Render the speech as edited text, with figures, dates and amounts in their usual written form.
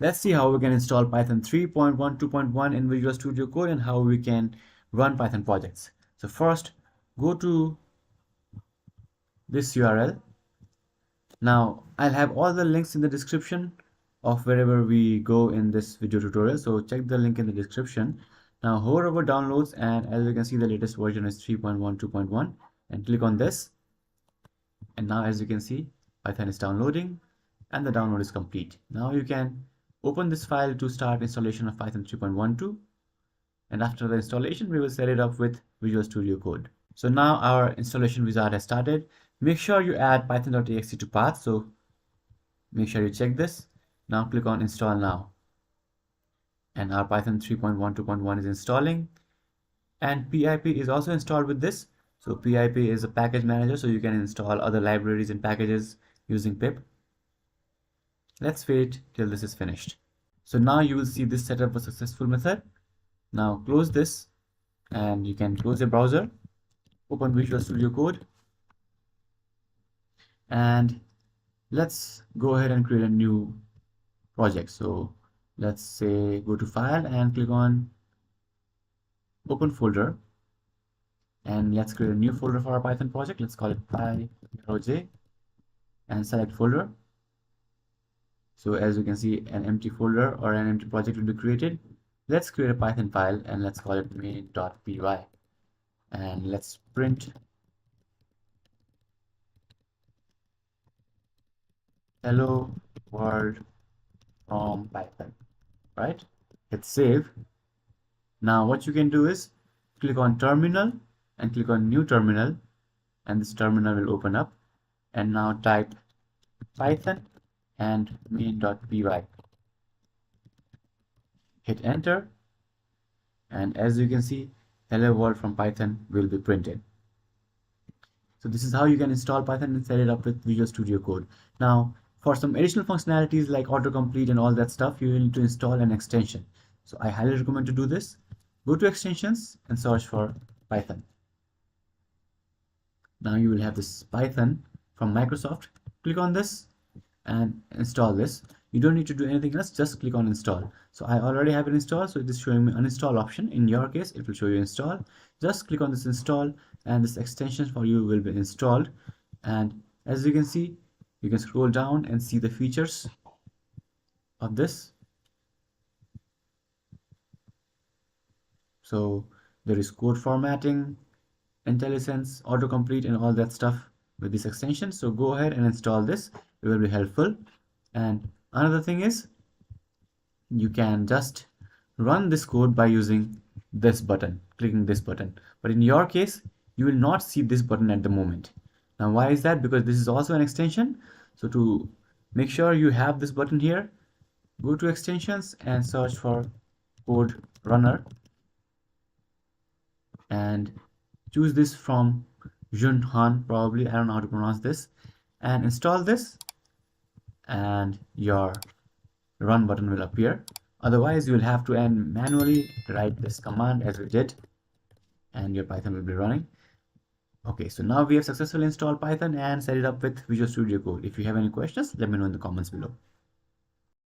Let's see how we can install Python 3.12.1 in Visual Studio Code and how we can run Python projects. So first, go to this URL. Now, I'll have all the links in the description of wherever we go in this video tutorial. So check the link in the description. Now hover over downloads, and as you can see, the latest version is 3.12.1, and click on this. And now as you can see, Python is downloading and the download is complete. Now you can open this file to start installation of Python 3.12. And after the installation, we will set it up with Visual Studio Code. So now our installation wizard has started. Make sure you add python.exe to path. So make sure you check this. Now click on install now. And our Python 3.12.1 is installing. And PIP is also installed with this. So PIP is a package manager, so you can install other libraries and packages using pip. Let's wait till this is finished. So now you will see this setup was successful method. Now close this, and you can close your browser, open Visual Studio Code, and let's go ahead and create a new project. So let's say go to file and click on open folder, and let's create a new folder for our Python project. Let's call it py and select folder. So as you can see, an empty folder or an empty project will be created. Let's create a Python file and let's call it main.py, and let's print hello world from Python. Right? Hit save. Now what you can do is click on terminal and click on new terminal, and this terminal will open up, and now type Python and main.py. Hit enter, and as you can see, hello world from Python will be printed. So this is how you can install Python and set it up with Visual Studio Code. Now for some additional functionalities like autocomplete and all that stuff, you will need to install an extension. So I highly recommend to do this. Go to extensions and search for Python. Now you will have this Python from Microsoft. Click on this and install this. You don't need to do anything else, just click on install. So I already have it installed, so it is showing me uninstall option. In your case, it will show you install. Just click on this install, and this extension for you will be installed. And as you can see, you can scroll down and see the features of this. So there is code formatting, IntelliSense, autocomplete, and all that stuff with this extension. So go ahead and install this. It will be helpful. And another thing is, you can just run this code by using this button, clicking this button. But in your case, you will not see this button at the moment. Now why is that? Because this is also an extension. So to make sure you have this button here, go to extensions and search for code runner, and choose this from Junhan, probably, I don't know how to pronounce this, and install this, and your run button will appear. Otherwise you will have to manually write this command as we did, and your Python will be running. Okay, so now we have successfully installed Python and set it up with Visual Studio Code. If you have any questions, let me know in the comments below.